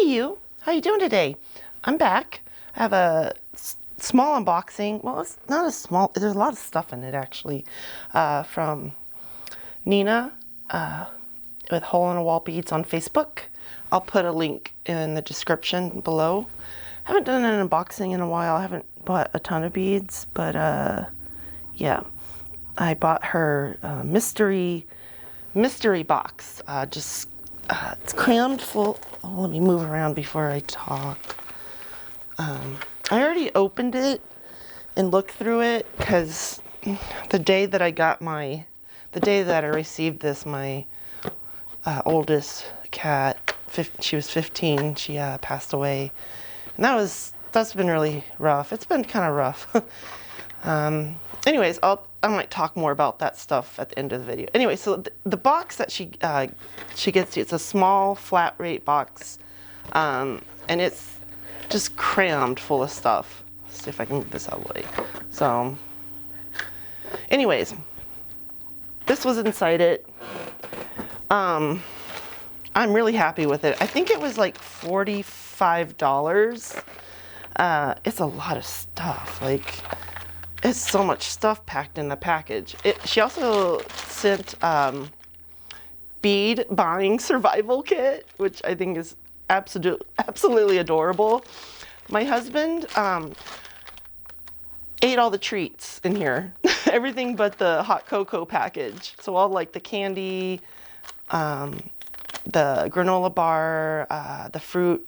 Hey you, how you doing today? I'm back. I have a small unboxing. Well, it's not as small. There's a lot of stuff in it actually. From Nina with Hole in a Wall Beads on Facebook. I'll put a link in the description below. I haven't done an unboxing in a while. I haven't bought a ton of beads, but yeah. I bought her mystery box. It's crammed full. Oh, let me move around before I talk. I already opened it and looked through it because the day that I received this, my oldest cat, she was 15. She passed away, and that's been really rough. It's been kind of rough. Anyways, I might talk more about that stuff at the end of the video. Anyway, so the box that she gets, it's a small flat rate box, and it's just crammed full of stuff. Let's see if I can move this out of the way. So, anyways, this was inside it. I'm really happy with it. I think it was like $45. It's a lot of stuff. Like, it's so much stuff packed in the package. She also sent bead buying survival kit, which I think is absolutely adorable. My husband ate all the treats in here, everything but the hot cocoa package. So all like the candy, the granola bar, the fruit.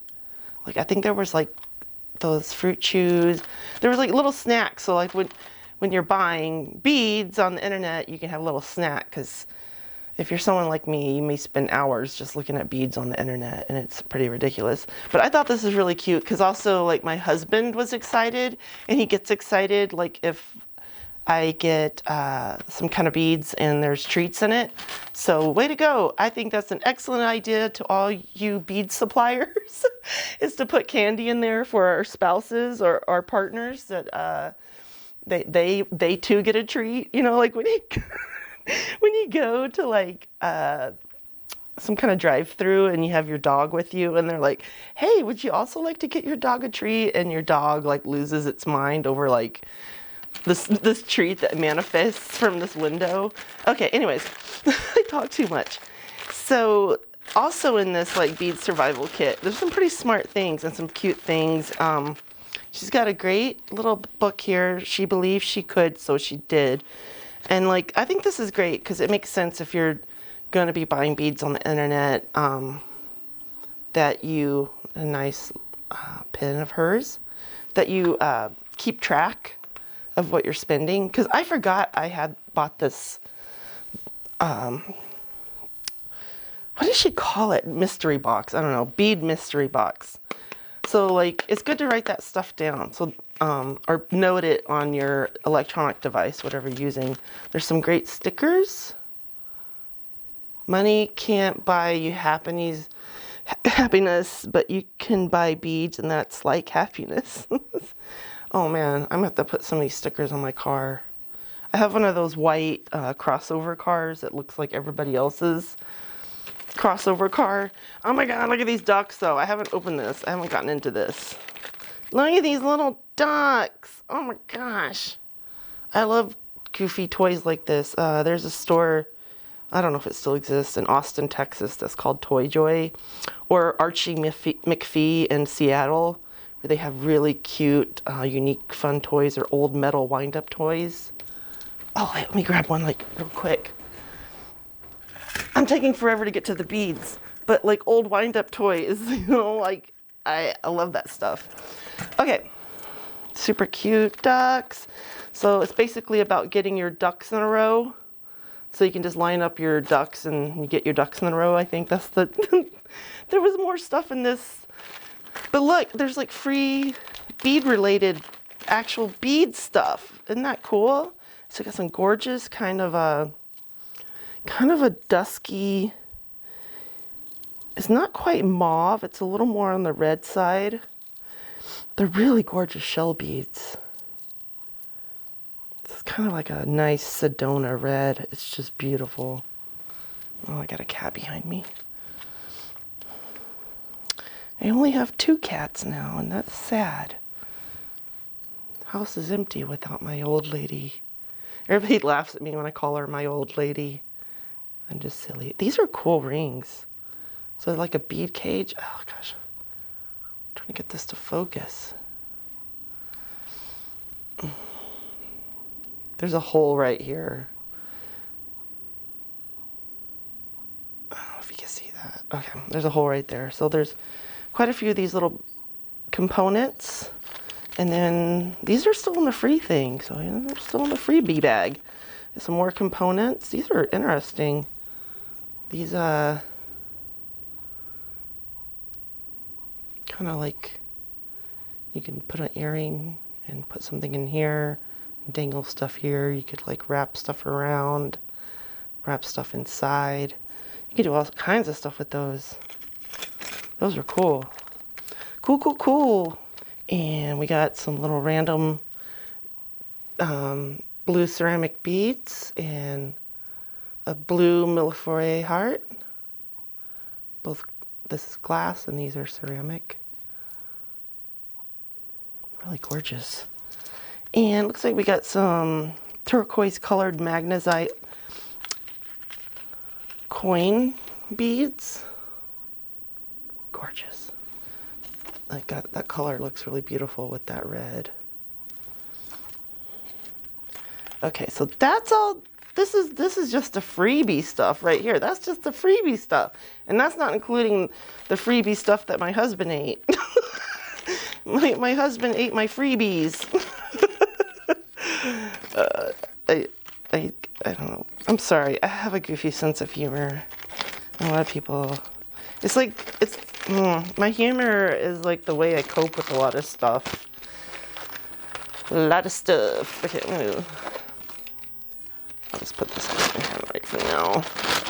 Like I think there was like those fruit chews. There was like little snacks. So like when you're buying beads on the internet, you can have a little snack, because if you're someone like me, you may spend hours just looking at beads on the internet, and it's pretty ridiculous. But I thought this is really cute because also like my husband was excited, and he gets excited like if I get some kind of beads and there's treats in it. So way to go. I think that's an excellent idea to all you bead suppliers is to put candy in there for our spouses or our partners that they too get a treat. You know, like when you go to like some kind of drive-through and you have your dog with you and they're like, hey, would you also like to get your dog a treat? And your dog like loses its mind over like this treat that manifests from this window. Okay, anyways, I talk too much. So also in this like bead survival kit, there's some pretty smart things and some cute things. She's got a great little book here. She believed she could, so she did. And like, I think this is great because it makes sense if you're going to be buying beads on the internet, that you, a nice pin of hers, that you keep track of what you're spending. Because I forgot I had bought this, what did she call it? Mystery box. I don't know. Bead mystery box. So like, it's good to write that stuff down. So, or note it on your electronic device, whatever you're using. There's some great stickers. Money can't buy you happiness, but you can buy beads, and that's like happiness. Oh man, I'm gonna have to put some of these stickers on my car. I have one of those white crossover cars that looks like everybody else's crossover car. Oh my god, look at these ducks though. I haven't opened this. I haven't gotten into this. Look at these little ducks. Oh my gosh. I love goofy toys like this. There's a store, I don't know if it still exists, in Austin, Texas, that's called Toy Joy, or Archie McPhee in Seattle, where they have really cute, unique, fun toys, or old metal wind-up toys. Oh, wait, let me grab one like real quick. I'm taking forever to get to the beads, but like old wind-up toys, you know, like I love that stuff. Okay, super cute ducks. So it's basically about getting your ducks in a row. So you can just line up your ducks and you get your ducks in a row. I think that's the, there was more stuff in this. But look, there's like free bead related actual bead stuff. Isn't that cool? So I got some gorgeous kind of a dusky, it's not quite mauve, it's a little more on the red side. They're really gorgeous shell beads. It's kind of like a nice Sedona red. It's just beautiful. Oh, I got a cat behind me. I only have 2 cats now, and that's sad. House is empty without my old lady. Everybody laughs at me when I call her my old lady. I'm just silly. These are cool rings. So like a bead cage. Oh gosh. I'm trying to get this to focus. There's a hole right here. I don't know if you can see that. Okay, there's a hole right there. So there's quite a few of these little components. And then these are still in the free thing. So yeah, they're still in the freebie bag. There's some more components. These are interesting. These kind of like, you can put an earring and put something in here and dangle stuff here. You could like wrap stuff around, wrap stuff inside. You could do all kinds of stuff with those. Those are cool. Cool, cool, cool. And we got some little random blue ceramic beads and a blue millefiori heart. Both, this is glass and these are ceramic. Really gorgeous. And looks like we got some turquoise colored magnesite coin beads. Gorgeous. Like that color looks really beautiful with that red. Okay, so that's all. This is just the freebie stuff right here. That's just the freebie stuff. And that's not including the freebie stuff that my husband ate. My husband ate my freebies. I don't know. I'm sorry. I have a goofy sense of humor. A lot of people, my humor is like the way I cope with a lot of stuff. A lot of stuff. Okay, I'll just put this in my hand right for now.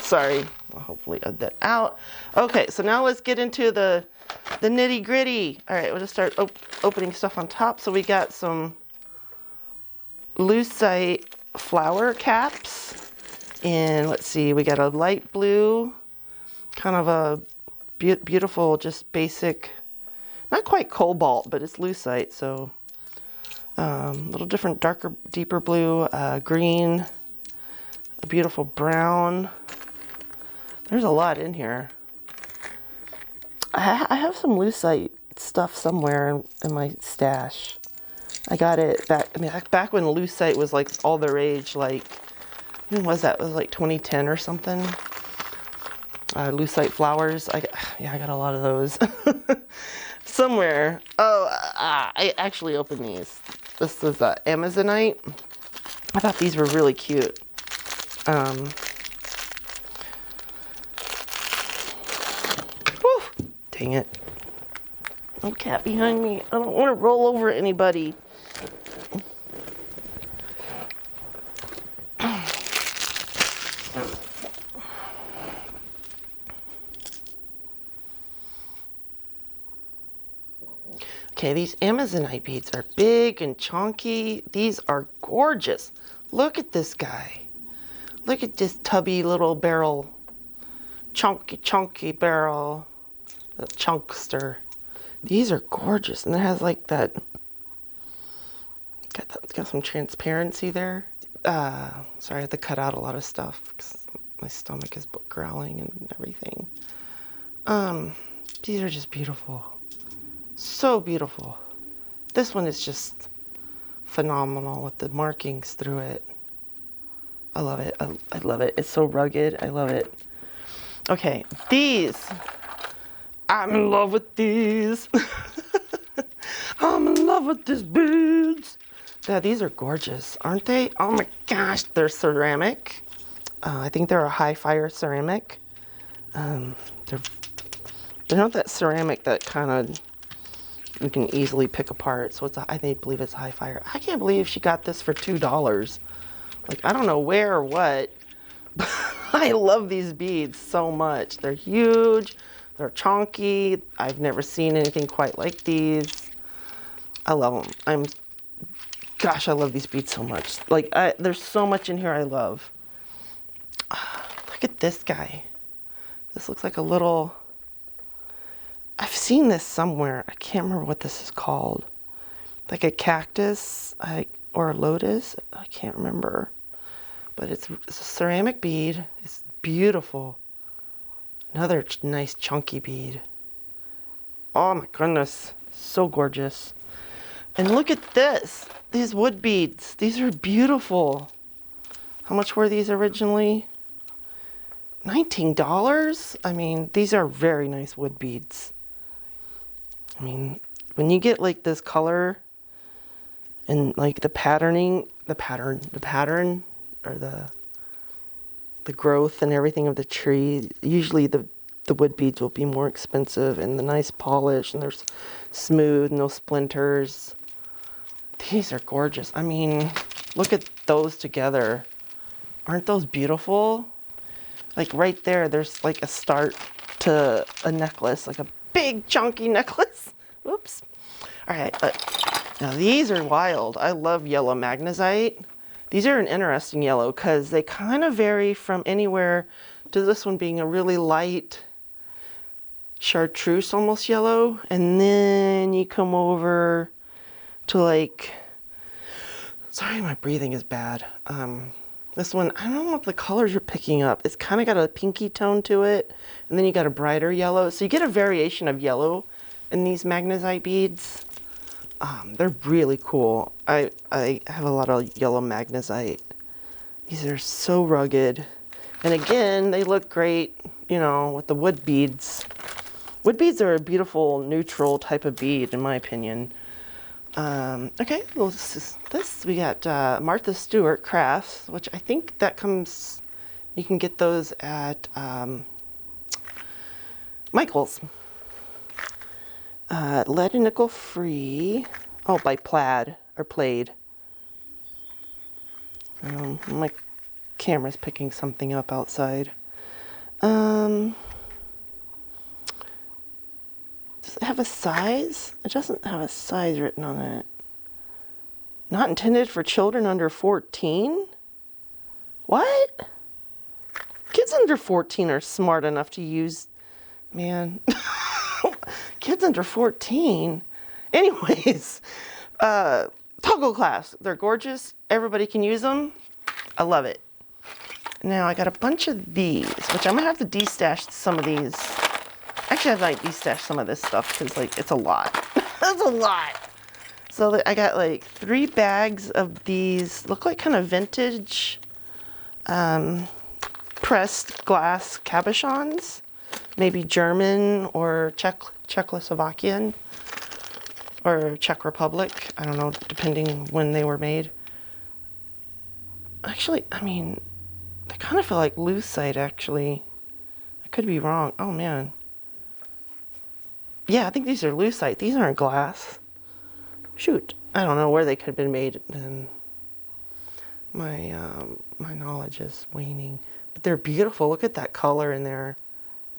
Sorry. I'll hopefully add that out. Okay, so now let's get into the nitty gritty. All right, we'll just start opening stuff on top. So we got some lucite flower caps. And let's see, we got a light blue, kind of a beautiful, just basic, not quite cobalt, but it's lucite. So a little different, darker, deeper blue, green, a beautiful brown. There's a lot in here. I have some lucite stuff somewhere in my stash. I got it back when lucite was like all the rage, like, when was that? It was like 2010 or something. Lucite flowers. I got a lot of those. Somewhere. Oh, I actually opened these. This is Amazonite. I thought these were really cute. Whew, dang it. No cat behind me. I don't want to roll over anybody. Okay, these Amazonite beads are big and chunky. These are gorgeous. Look at this guy. Look at this tubby little barrel. Chunky barrel. The chunkster. These are gorgeous. And it has like that, got some transparency there. Sorry, I have to cut out a lot of stuff because my stomach is growling and everything. These are just beautiful. So beautiful. This one is just phenomenal with the markings through it. I love it. I love it. It's so rugged. I love it. Okay, these. I'm in love with these. I'm in love with these beads. Yeah, these are gorgeous, aren't they? Oh my gosh, they're ceramic. I think they're a high fire ceramic. They're not that ceramic that kind of you can easily pick apart. So I believe it's high fire. I can't believe she got this for $2. Like, I don't know where or what, but I love these beads so much. They're huge. They're chunky. I've never seen anything quite like these. I love them. Gosh, I love these beads so much. Like, there's so much in here I love. Look at this guy. This looks like a little, I've seen this somewhere. I can't remember what this is called. Like a cactus or a lotus. I can't remember. But it's a ceramic bead. It's beautiful. Another nice chunky bead. Oh my goodness. So gorgeous. And look at this. These wood beads. These are beautiful. How much were these originally? $19? I mean, these are very nice wood beads. I mean, when you get like this color and like the patterning, the pattern or the growth and everything of the tree, usually the wood beads will be more expensive, and the nice polish, and they're smooth, no splinters. These are gorgeous. I mean, look at those together. Aren't those beautiful? Like right there, there's like a start to a necklace, like a big chunky necklace. Whoops. All right, now these are wild. I love yellow magnesite. These are an interesting yellow because they kind of vary from anywhere to this one being a really light chartreuse almost yellow. And then you come over to like, sorry, my breathing is bad. This one, I don't know what the colors you're picking up. It's kind of got a pinky tone to it. And then you got a brighter yellow. So you get a variation of yellow in these magnesite beads. They're really cool. I have a lot of yellow magnesite. These are so rugged. And again, they look great, you know, with the wood beads. Wood beads are a beautiful neutral type of bead, in my opinion. Okay, well, this we got Martha Stewart crafts, which I think that comes, you can get those at Michael's. Lead and nickel free. Oh, by Plaid or Plaid. My camera's picking something up outside. Does it have a size? It doesn't have a size written on it. Not intended for children under 14? What? Kids under 14 are smart enough to use, man. Kids under 14. Anyways, toggle clasps. They're gorgeous. Everybody can use them. I love it. Now I got a bunch of these, which I'm gonna have to destash some of these. Actually, I might destash some of this stuff because like it's a lot. That's a lot. So I got like 3 bags of these. Look like kind of vintage pressed glass cabochons. Maybe German or Czechoslovakian or Czech Republic. I don't know, depending when they were made. Actually, I mean, they kind of feel like lucite, actually. I could be wrong. Oh, man. Yeah, I think these are lucite. These aren't glass. Shoot. I don't know where they could have been made. And my knowledge is waning. But they're beautiful. Look at that color in there.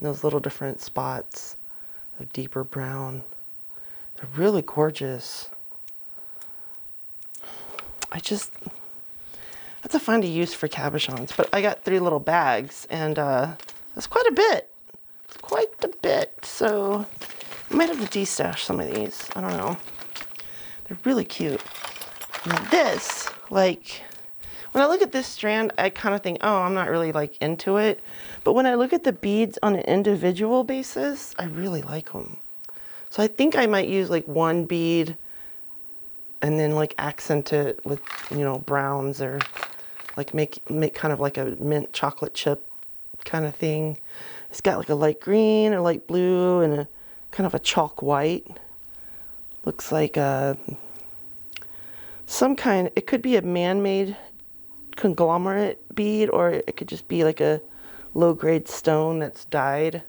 Those little different spots of deeper brown. They're really gorgeous. That's a find a use for cabochons. But I got 3 little bags, and that's quite a bit. It's quite a bit. So I might have to destash some of these. I don't know. They're really cute. Now this, like, when I look at this strand, I kind of think, oh, I'm not really like into it. But when I look at the beads on an individual basis, I really like them. So I think I might use like 1 bead and then like accent it with, you know, browns, or like make kind of like a mint chocolate chip kind of thing. It's got like a light green or light blue and a kind of a chalk white. Looks like some kind, it could be a man-made conglomerate bead, or it could just be like a low-grade stone that's dyed.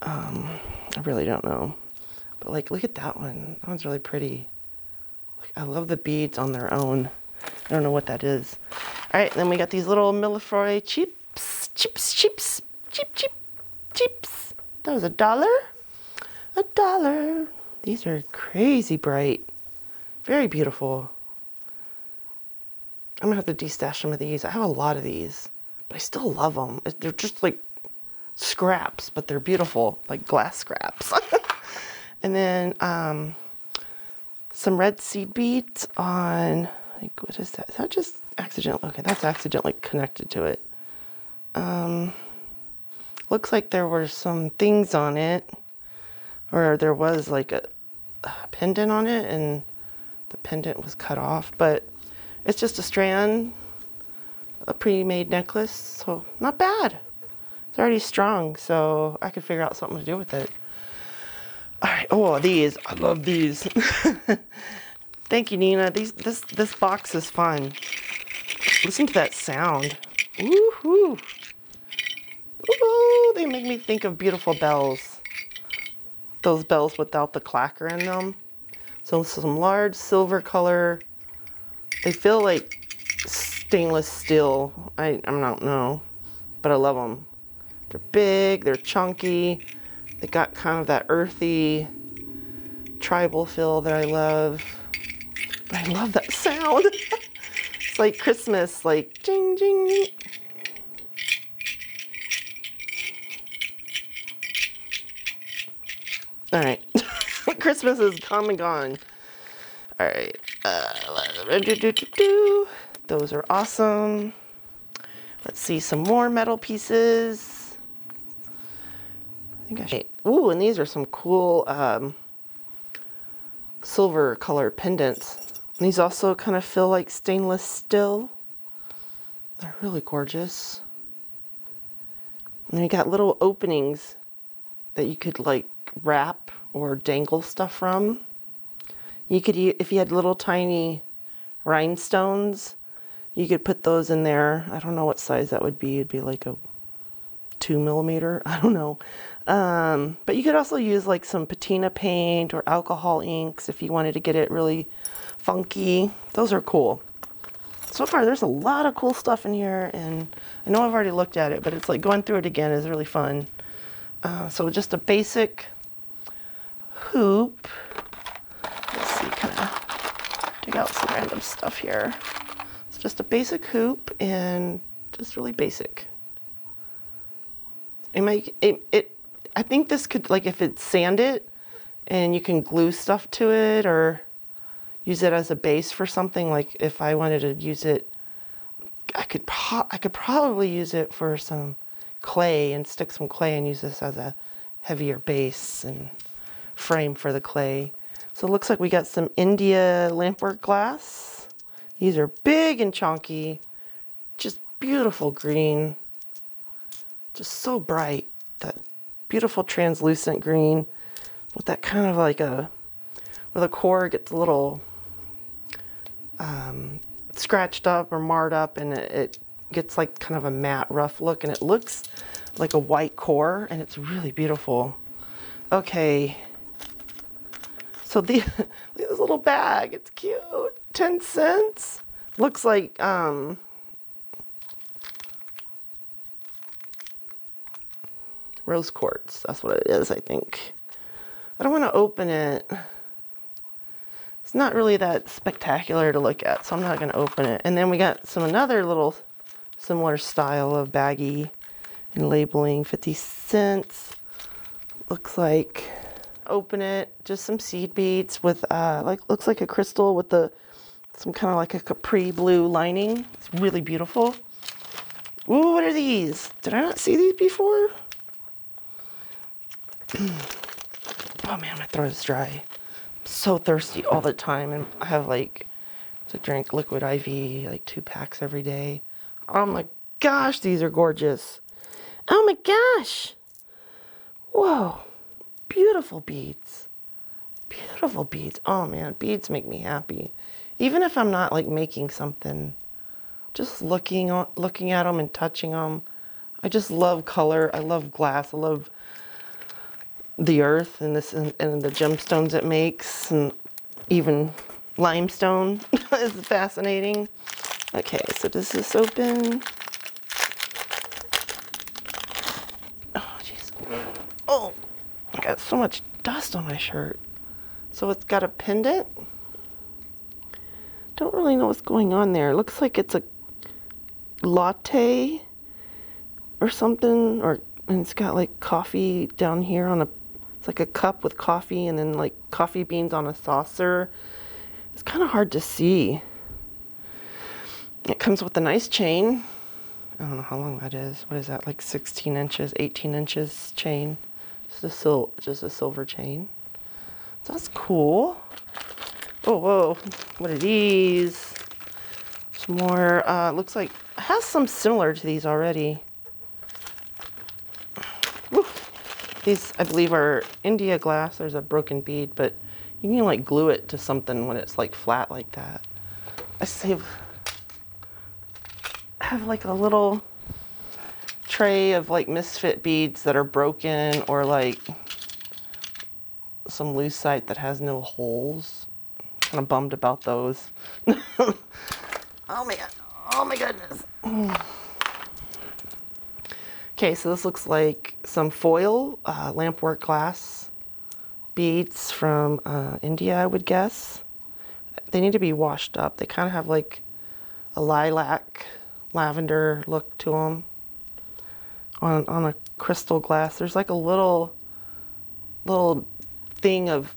I really don't know. But like, look at that one. That one's really pretty. Like, I love the beads on their own. I don't know what that is. All right, then we got these little Millefroy chips. That was $1. $1. These are crazy bright. Very beautiful. I'm gonna have to destash some of these. I have a lot of these, but I still love them. They're just like scraps, but they're beautiful, like glass scraps. And then some red seed beads on, like, what is that? Is that just accidentally? Okay, that's accidentally connected to it. Looks like there were some things on it, or there was like a pendant on it, and the pendant was cut off, but it's just a strand, a pre-made necklace, so not bad. It's already strong, so I could figure out something to do with it. All right, oh, these, I love these. Thank you, Nina. This box is fun. Listen to that sound. Woohoo! Ooh, they make me think of beautiful bells. Those bells without the clacker in them. So some large silver color. They feel like stainless steel. I don't know, but I love them. They're big, they're chunky. They got kind of that earthy tribal feel that I love. But I love that sound. It's like Christmas, like jing, jing. All right, Christmas is come and gone. All right, those are awesome. Let's see some more metal pieces. I think I should. Ooh, and these are some cool silver colored pendants. And these also kind of feel like stainless steel. They're really gorgeous. And then you got little openings that you could like wrap or dangle stuff from. You could, if you had little tiny rhinestones, you could put those in there. I don't know what size that would be. It'd be like a 2 millimeter. I don't know. But you could also use like some patina paint or alcohol inks if you wanted to get it really funky. Those are cool. So far, there's a lot of cool stuff in here, and I know I've already looked at it, but it's like going through it again is really fun. So just a basic hoop. Let's see, kind of dig out some random stuff here. It's just a basic hoop and just really basic. I think this could, like, if it's sanded and you can glue stuff to it or use it as a base for something, like if I wanted to use it, I could probably use it for some clay and stick some clay and use this as a heavier base and frame for the clay. So it looks like we got some India lampwork glass. These are big and chunky, just beautiful green, just so bright. That beautiful translucent green with that kind of like where the core gets a little scratched up or marred up, and it gets like kind of a matte rough look, and it looks like a white core, and it's really beautiful. Okay, so this little bag, it's cute, 10 cents. Looks like rose quartz, that's what it is, I think. I don't want to open it. It's not really that spectacular to look at, so I'm not going to open it. And then we got another little similar style of baggie and labeling, 50 cents. Looks like, open it, just some seed beads with looks like a crystal with some kind of like a capri blue lining. It's really beautiful. Ooh, what are these? Did I not see these before? Oh man, my throat is dry. I'm so thirsty all the time, and I have like to drink liquid IV, like 2 packs every day. Oh my gosh, these are gorgeous. Oh my gosh. Whoa, beautiful beads. Beautiful beads. Oh man, beads make me happy. Even if I'm not like making something, just looking at them and touching them. I just love color. I love glass. I love the earth and the gemstones it makes, and even limestone is fascinating. Okay, so does this open? Oh jeez. Oh, I got so much dust on my shirt. So it's got a pendant. Don't really know what's going on there. It looks like it's a latte or something, or And it's got like coffee down here on a, it's like a cup with coffee and then like coffee beans on a saucer. It's kind of hard to see. It comes with a nice chain. I don't know how long that is. What is that, like 16 inches, 18 inches chain? Just a silver chain. So that's cool. Oh, whoa, what are these? Some more, looks like, it has some similar to these already. Woo. These, I believe, are India glass. There's a broken bead, but you can like glue it to something when it's like flat like that. I have like a little tray of like misfit beads that are broken, or like some lucite that has no holes. Kind of bummed about those. Oh my god. Oh my goodness. Okay, so this looks like some foil lampwork glass beads from India, I would guess. They need to be washed up. They kind of have like a lilac, lavender look to them. On a crystal glass, there's like a little thing of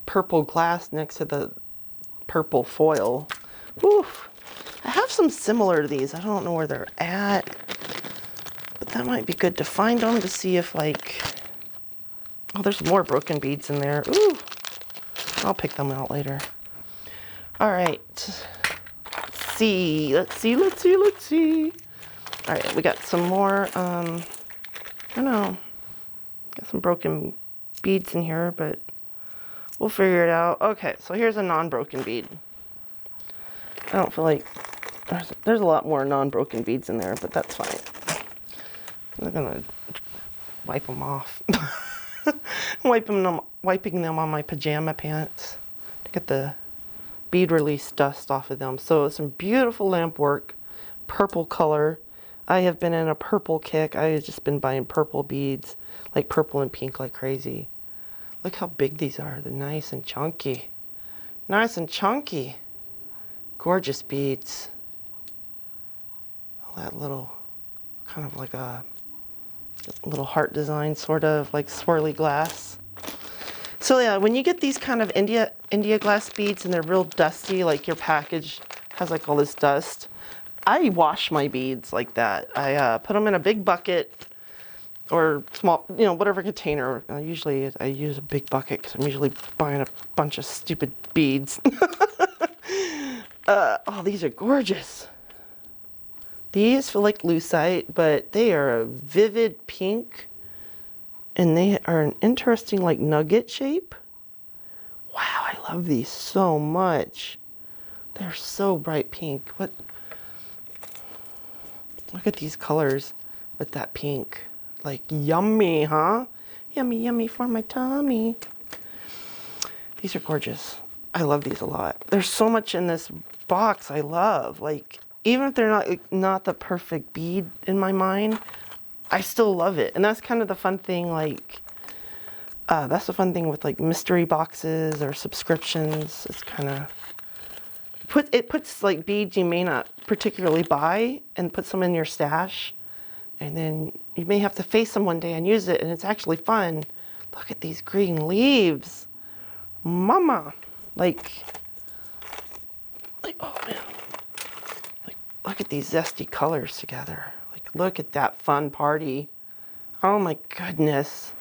purple glass next to the purple foil. Oof. I have some similar to these. I don't know where they're at, but that might be good to find them to see if like, oh, there's more broken beads in there. Ooh, I'll pick them out later. All right, let's see. All right, we got some more, I don't know, got some broken beads in here, but we'll figure it out. Okay, so here's a non-broken bead. I don't feel like, there's a lot more non-broken beads in there, but that's fine. I'm gonna wipe them off. Wiping them on my pajama pants to get the bead release dust off of them. So some beautiful lamp work, purple color. I have been in a purple kick. I have just been buying purple beads, like purple and pink like crazy. Look how big these are. They're nice and chunky. Nice and chunky. Gorgeous beads. All that little, kind of like a little heart design, sort of like swirly glass. So yeah, when you get these kind of India glass beads and they're real dusty, like your package has like all this dust, I wash my beads like that. I put them in a big bucket or small, you know, whatever container. Usually I use a big bucket because I'm usually buying a bunch of stupid beads. Oh, these are gorgeous. These feel like lucite, but they are a vivid pink, and they are an interesting like nugget shape. Wow, I love these so much. They're so bright pink. What? Look at these colors with that pink. Like yummy, huh? Yummy, yummy for my tummy. These are gorgeous. I love these a lot. There's so much in this box I love. Like, even if they're not the perfect bead in my mind, I still love it. And that's kind of the fun thing, like, that's the fun thing with like mystery boxes or subscriptions. It's kind of, it puts like beads you may not particularly buy and puts them in your stash. And then you may have to face them one day and use it, and it's actually fun. Look at these green leaves. Mama. Like, oh man. Like, look at these zesty colors together. Like, look at that fun party. Oh my goodness.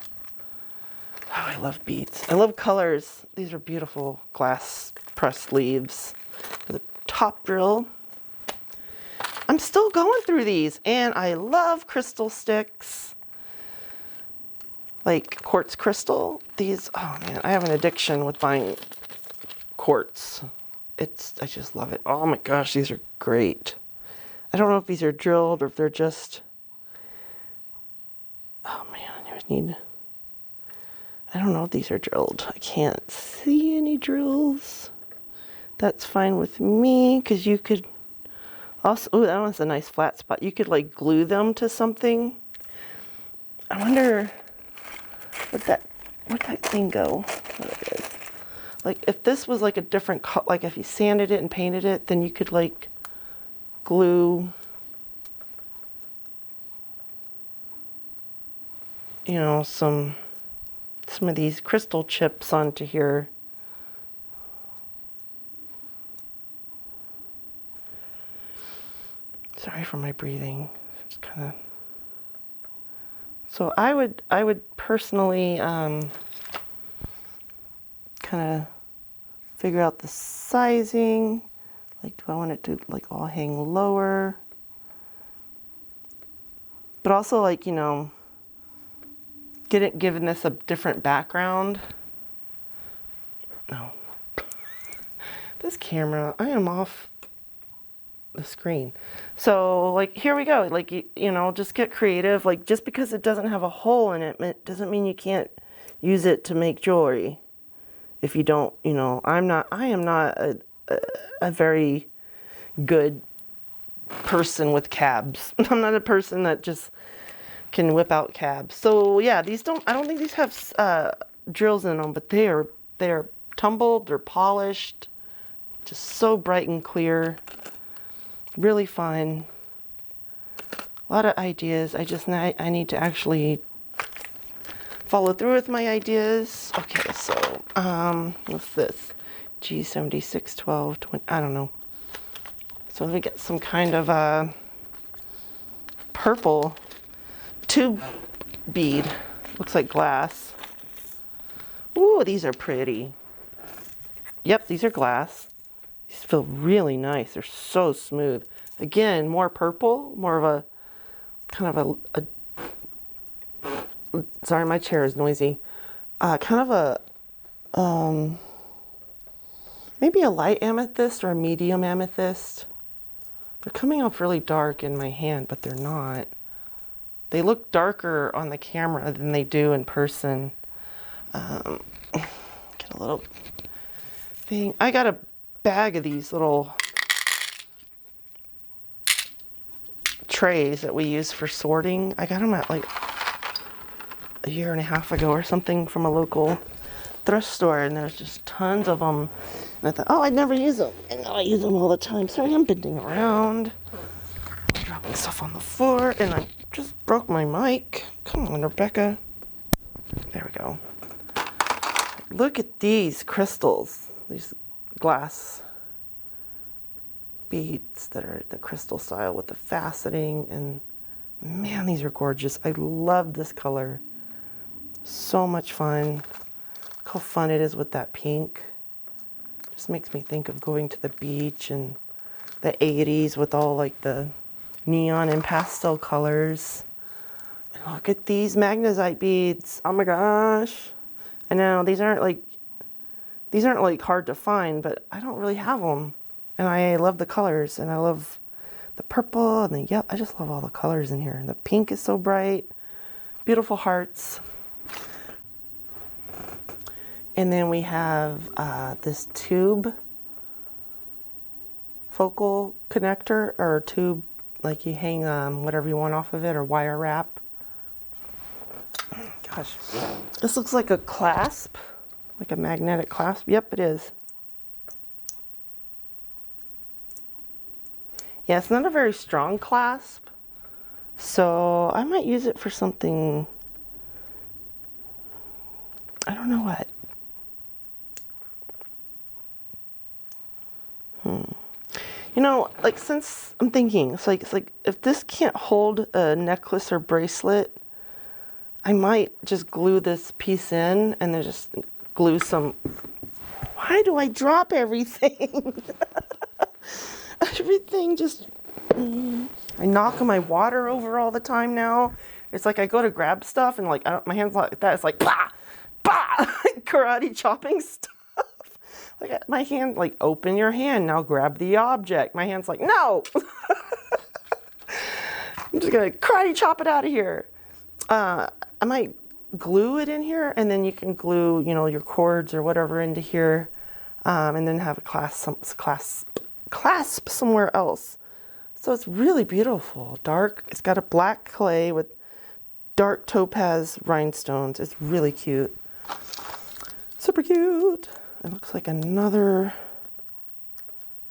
Oh, I love beads. I love colors. These are beautiful glass pressed leaves with a top drill. I'm still going through these, and I love crystal sticks. Like quartz crystal. These, oh man, I have an addiction with buying quartz. I just love it. Oh my gosh, these are great. I don't know if these are drilled or if they're just, oh man, I don't know if these are drilled. I can't see any drills. That's fine with me, because you could also, oh, that one's a nice flat spot. You could like glue them to something. I wonder, where'd that thing go? What it is. Like if this was like a different color, like if you sanded it and painted it, then you could like glue you know, some of these crystal chips onto here. Sorry for my breathing. Just kind of. So I would personally kind of figure out the sizing. Like, do I want it to like all hang lower? But also, like, you know, giving this a different background. No. This camera, I am off the screen. So, like, here we go. Like, you know, just get creative. Like, just because it doesn't have a hole in it doesn't mean you can't use it to make jewelry. If you don't, you know, I am not a very good person with cabs. I'm not a person that just can whip out cabs. So yeah, I don't think these have drills in them, but they are tumbled, they're polished, just so bright and clear, really fun. A lot of ideas. I need to actually follow through with my ideas. Okay, so what's this? G76, 12, 20, I don't know. So let me get some kind of purple tube bead. Looks like glass. Ooh, these are pretty. Yep, these are glass. These feel really nice. They're so smooth. Again, more purple, more of a kind of a sorry, my chair is noisy. Kind of a maybe a light amethyst or a medium amethyst. They're coming off really dark in my hand, but they're not. They look darker on the camera than they do in person. Get a little thing. I got a bag of these little trays that we use for sorting. I got them at like a year and a half ago or something from a local thrift store, and there's just tons of them. And I thought, oh, I'd never use them. And now I use them all the time. Sorry, I'm bending around. I'm dropping stuff on the floor, and I just broke my mic. Come on, Rebecca. There we go. Look at these crystals. These glass beads that are the crystal style with the faceting. And man, these are gorgeous. I love this color. So much fun. Look how fun it is with that pink. Just makes me think of going to the beach and the 80s with all like the neon and pastel colors. And look at these magnesite beads. Oh my gosh. I know these aren't like hard to find, but I don't really have them. And I love the colors, and I love the purple and the yellow. I just love all the colors in here. The pink is so bright. Beautiful hearts. And then we have this tube focal connector, or tube, like you hang whatever you want off of it, or wire wrap. Gosh, this looks like a clasp, like a magnetic clasp. Yep, it is. Yeah, it's not a very strong clasp, so I might use it for something, I don't know what. You know, like, since I'm thinking, it's like if this can't hold a necklace or bracelet, I might just glue this piece in and then just glue some. Why do I drop everything? Everything just. I knock my water over all the time now. It's like I go to grab stuff and like my hands like that. It's like bah, bah, karate chopping stuff. Like my hand, like, open your hand, now grab the object. My hand's like, no. I'm just gonna karate chop it out of here. I might glue it in here, and then you can glue, you know, your cords or whatever into here, and then have a clasp somewhere else. So it's really beautiful. Dark. It's got a black clay with dark topaz rhinestones. It's really cute. Super cute. It looks like another.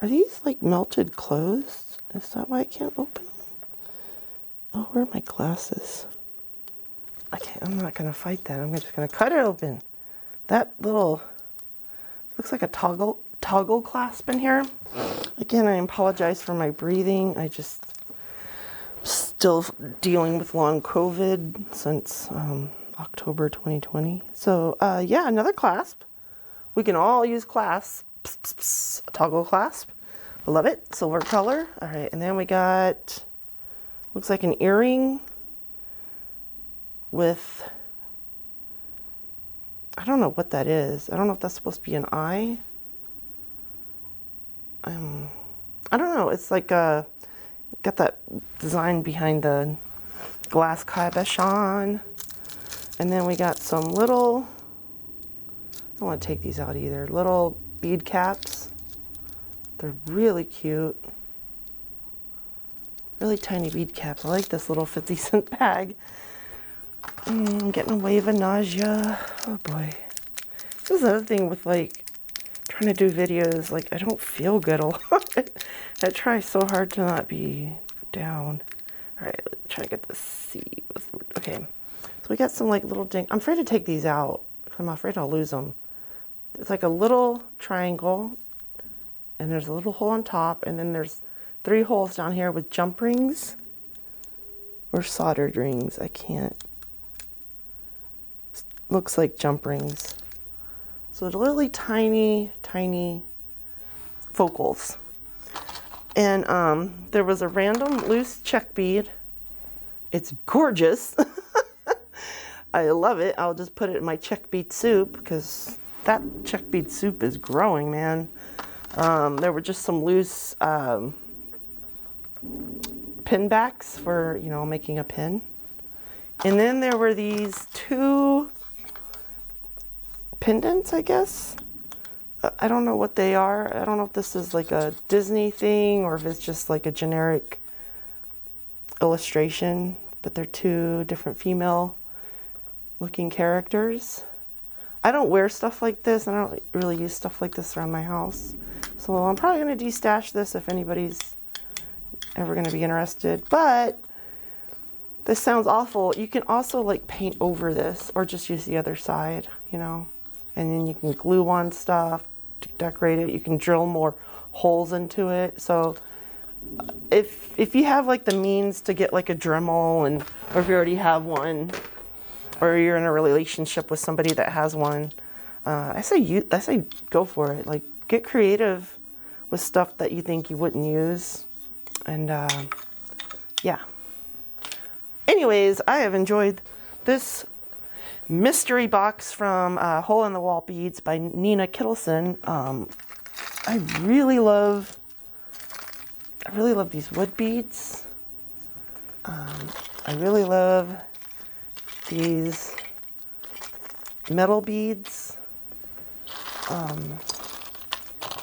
Are these like melted clothes? Is that why I can't open them? Oh, where are my glasses? Okay, I'm not gonna fight that. I'm just gonna cut it open. That little, looks like a toggle clasp in here. Again, I apologize for my breathing. I just still dealing with long COVID since October 2020. So yeah, another clasp. We can all use clasps. A toggle clasp. I love it. Silver color. All right, and then we got, looks like an earring with, I don't know what that is. I don't know if that's supposed to be an eye. I don't know. It's like got that design behind the glass cabochon. And then we got some little, I don't want to take these out either, little bead caps. They're really cute. Really tiny bead caps. I like this little 50-cent bag. I'm getting a wave of nausea. Oh boy. This is another thing with like trying to do videos, like I don't feel good a lot. I try so hard to not be down. All right, let's try to get this seed. Okay, so we got some like little I'm afraid to take these out. I'm afraid I'll lose them. It's like a little triangle, and there's a little hole on top, and then there's 3 holes down here with jump rings or soldered rings. I can't. Looks like jump rings. So they're really tiny, tiny focals. And there was a random loose check bead. It's gorgeous. I love it. I'll just put it in my check bead soup because that check bead soup is growing, man. There were just some loose pin backs for, you know, making a pin. And then there were these 2 pendants, I guess. I don't know what they are. I don't know if this is like a Disney thing or if it's just like a generic illustration, but they're 2 different female looking characters. I don't wear stuff like this, and I don't really use stuff like this around my house. So I'm probably going to destash this if anybody's ever going to be interested. But this sounds awful. You can also like paint over this or just use the other side, you know. And then you can glue on stuff to decorate it. You can drill more holes into it. So if you have like the means to get like a Dremel, and or if you already have one, or you're in a relationship with somebody that has one, I say go for it. Like get creative with stuff that you think you wouldn't use, and yeah. Anyways, I have enjoyed this mystery box from Hole in the Wall Beads by Nina Kittleson. I really love these wood beads. I really love these metal beads.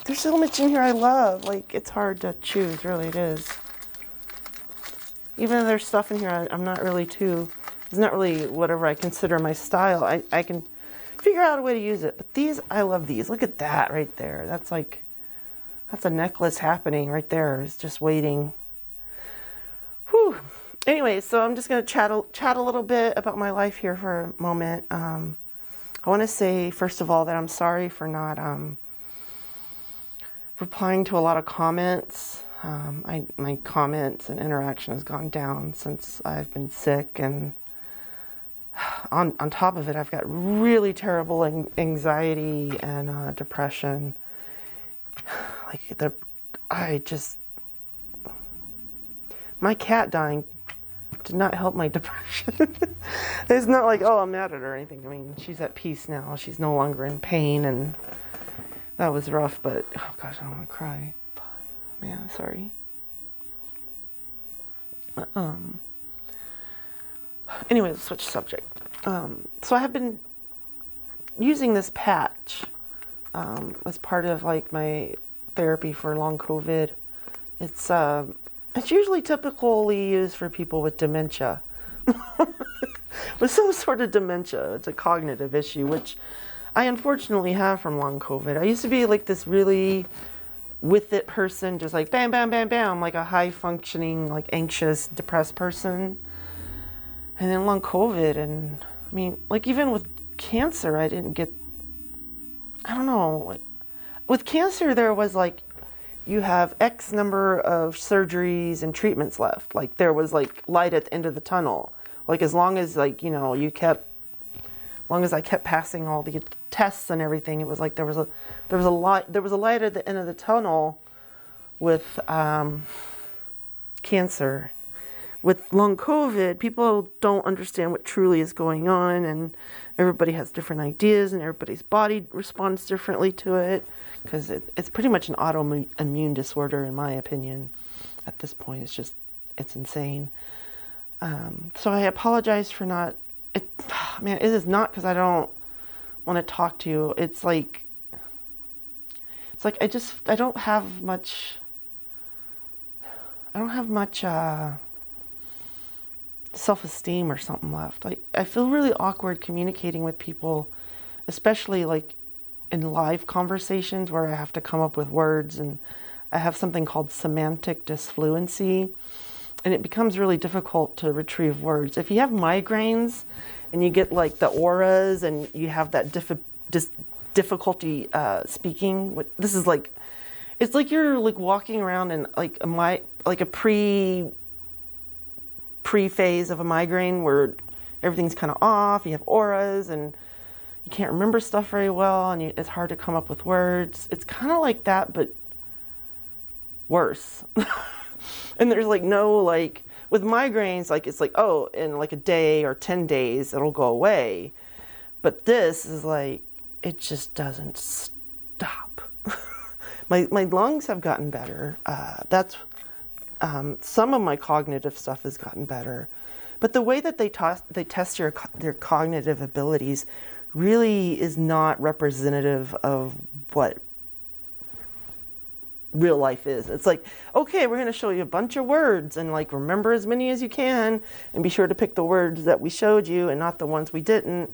There's so much in here I love. Like, it's hard to choose, really, it is. Even though there's stuff in here I'm not really it's not really whatever I consider my style. I can figure out a way to use it. But these, I love these. Look at that right there. That's like, that's a necklace happening right there. It's just waiting. Whew. Anyway, so I'm just going to chat a little bit about my life here for a moment. I want to say, first of all, that I'm sorry for not replying to a lot of comments. My comments and interaction has gone down since I've been sick, and on top of it, I've got really terrible anxiety and depression. Like my cat dying did not help my depression. It's not like, oh, I'm mad at her or anything. I mean, she's at peace now. She's no longer in pain, and that was rough, but oh gosh, I don't want to cry. Man, sorry. Anyway, let's switch subject. So I have been using this patch as part of like my therapy for long COVID. It's usually typically used for people with dementia. With some sort of dementia. It's a cognitive issue, which I unfortunately have from long COVID. I used to be like this really with it person, just like bam, bam, bam, bam, like a high functioning, like anxious, depressed person. And then long COVID, and I mean, like even with cancer, I didn't get, I don't know, like with cancer, there was like, you have X number of surgeries and treatments left. Like there was like light at the end of the tunnel. Like as long as like, you know, as long as I kept passing all the tests and everything, it was like there was a light at the end of the tunnel with cancer. With long COVID, people don't understand what truly is going on, and everybody has different ideas, and everybody's body responds differently to it, because it's pretty much an autoimmune disorder, in my opinion. At this point, it's insane. So I apologize for not. Man, it is not because I don't want to talk to you. It's like I don't have much. I don't have much self-esteem or something left. I feel really awkward communicating with people, especially like in live conversations where I have to come up with words, and I have something called semantic disfluency, and it becomes really difficult to retrieve words. If you have migraines and you get like the auras and you have that difficulty speaking, this is like, it's like you're like walking around in like a pre-phase of a migraine where everything's kind of off, you have auras and you can't remember stuff very well, and it's hard to come up with words. It's kind of like that, but worse. And there's like no, like, with migraines, like, it's like, oh, in like a day or 10 days, it'll go away. But this is like, it just doesn't stop. My lungs have gotten better. Some of my cognitive stuff has gotten better. But the way that they test your cognitive abilities really is not representative of what real life is. It's like, okay, we're going to show you a bunch of words and like remember as many as you can and be sure to pick the words that we showed you and not the ones we didn't.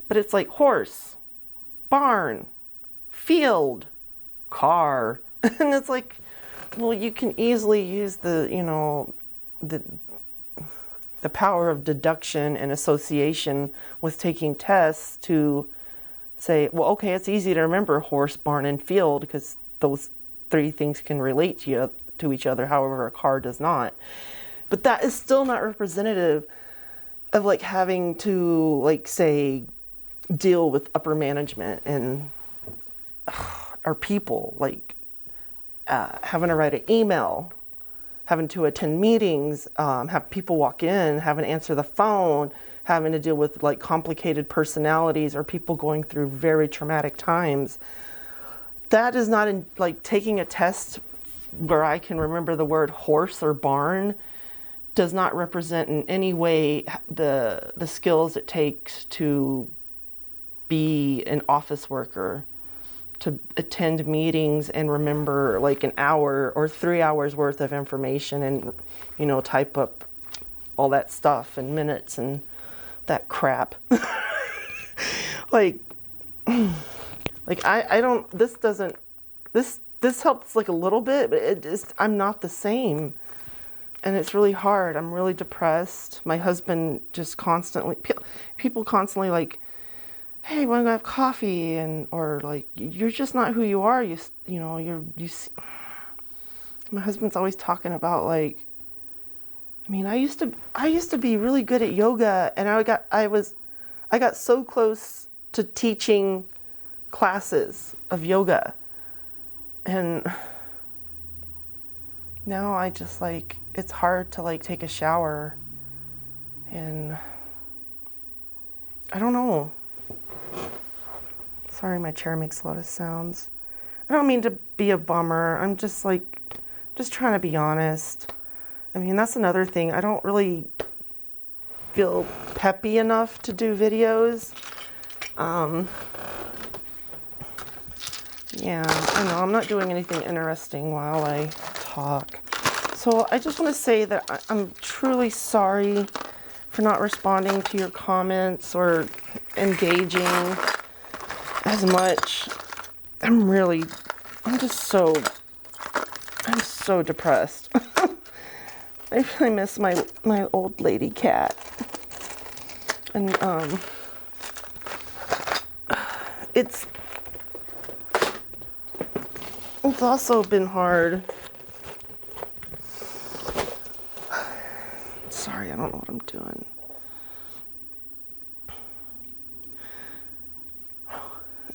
But it's like horse, barn, field, car. And it's like, well, you can easily use the power of deduction and association with taking tests to say, well, okay, it's easy to remember horse, barn, and field because those three things can relate to each other, however a car does not. But that is still not representative of like having to like say deal with upper management and our people, like having to write an email, having to attend meetings, have people walk in, having to answer the phone, having to deal with like complicated personalities or people going through very traumatic times. That is not in like taking a test where I can remember the word horse or barn does not represent in any way the skills it takes to be an office worker, to attend meetings and remember like an hour or 3 hours worth of information and, you know, type up all that stuff in minutes and that crap. I don't, this helps like a little bit, but I'm not the same. And it's really hard. I'm really depressed. My husband just constantly, people constantly like, hey, want to go have coffee? And, or like, you're just not who you are. My husband's always talking about like, I mean, I used to be really good at yoga, and I got so close to teaching classes of yoga. And now I just like, it's hard to like take a shower, and I don't know. Sorry, my chair makes a lot of sounds. I don't mean to be a bummer. I'm just like, just trying to be honest. I mean, that's another thing. I don't really feel peppy enough to do videos. Yeah, I know, I'm not doing anything interesting while I talk. So I just want to say that I'm truly sorry for not responding to your comments or engaging as much. I'm so depressed. I really miss my old lady cat. And it's also been hard. Sorry, I don't know what I'm doing.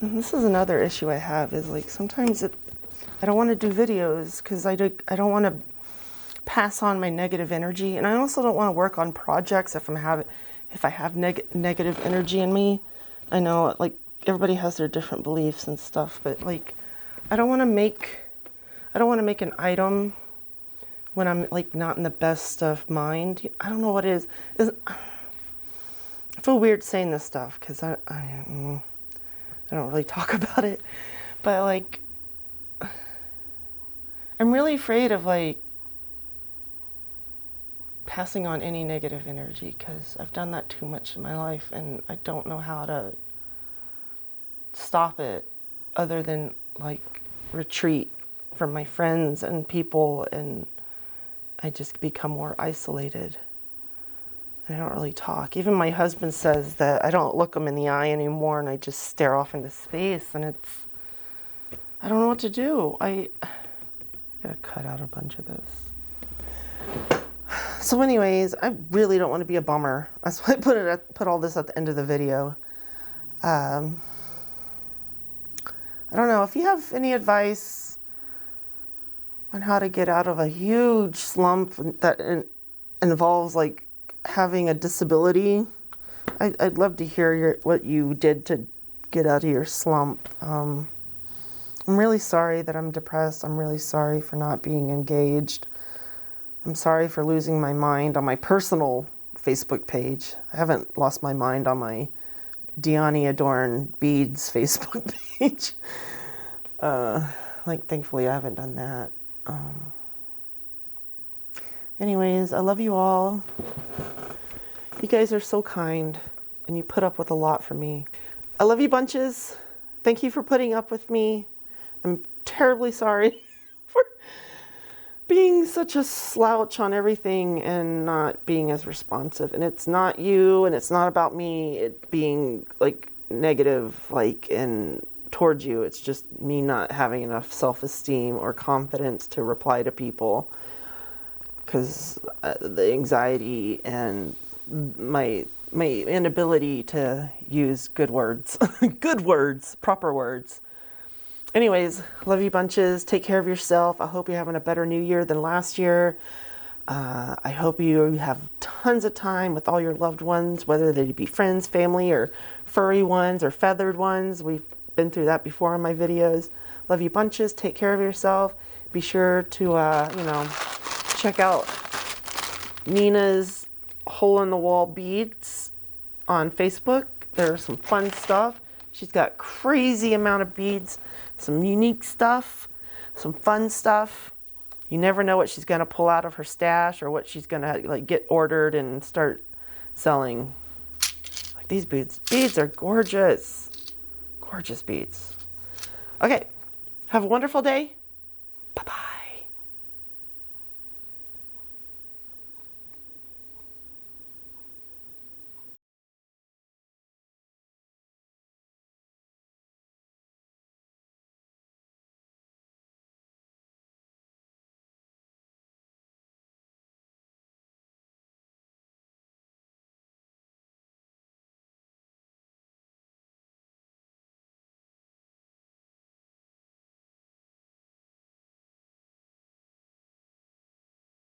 And this is another issue I have, is like sometimes I don't want to do videos because I don't want to pass on my negative energy, and I also don't want to work on projects if I have negative energy in me. I know like everybody has their different beliefs and stuff, but like I don't want to make an item when I'm like not in the best of mind. I don't know what it is. I feel weird saying this stuff because I don't really talk about it, but like I'm really afraid of like passing on any negative energy because I've done that too much in my life, and I don't know how to stop it other than like retreat from my friends and people, and I just become more isolated. I don't really talk. Even my husband says that I don't look him in the eye anymore, and I just stare off into space, and I don't know what to do. I gotta cut out a bunch of this. So anyways, I really don't want to be a bummer. That's why I put all this at the end of the video. I don't know if you have any advice on how to get out of a huge slump that involves like having a disability. I'd love to hear what you did to get out of your slump. I'm really sorry that I'm depressed. I'm really sorry for not being engaged. I'm sorry for losing my mind on my personal Facebook page. I haven't lost my mind on my Diani Adorn Beads Facebook page. Like, thankfully, I haven't done that. Anyways, I love you all. You guys are so kind, and you put up with a lot for me. I love you bunches. Thank you for putting up with me. I'm terribly sorry for being such a slouch on everything and not being as responsive. And it's not you, and it's not about me it being like negative, like and towards you. It's just me not having enough self-esteem or confidence to reply to people because the anxiety and my inability to use good words, good words, proper words. Anyways, love you bunches. Take care of yourself. I hope you're having a better new year than last year. I hope you have tons of time with all your loved ones, whether they be friends, family, or furry ones or feathered ones. We've been through that before in my videos. Love you bunches. Take care of yourself. Be sure to, check out Nina's Hole in the Wall Beads on Facebook. There's some fun stuff. She's got crazy amount of beads, some unique stuff, some fun stuff. You never know what she's going to pull out of her stash or what she's going to like get ordered and start selling. Like these beads. Beads are gorgeous. Gorgeous beads. Okay. Have a wonderful day.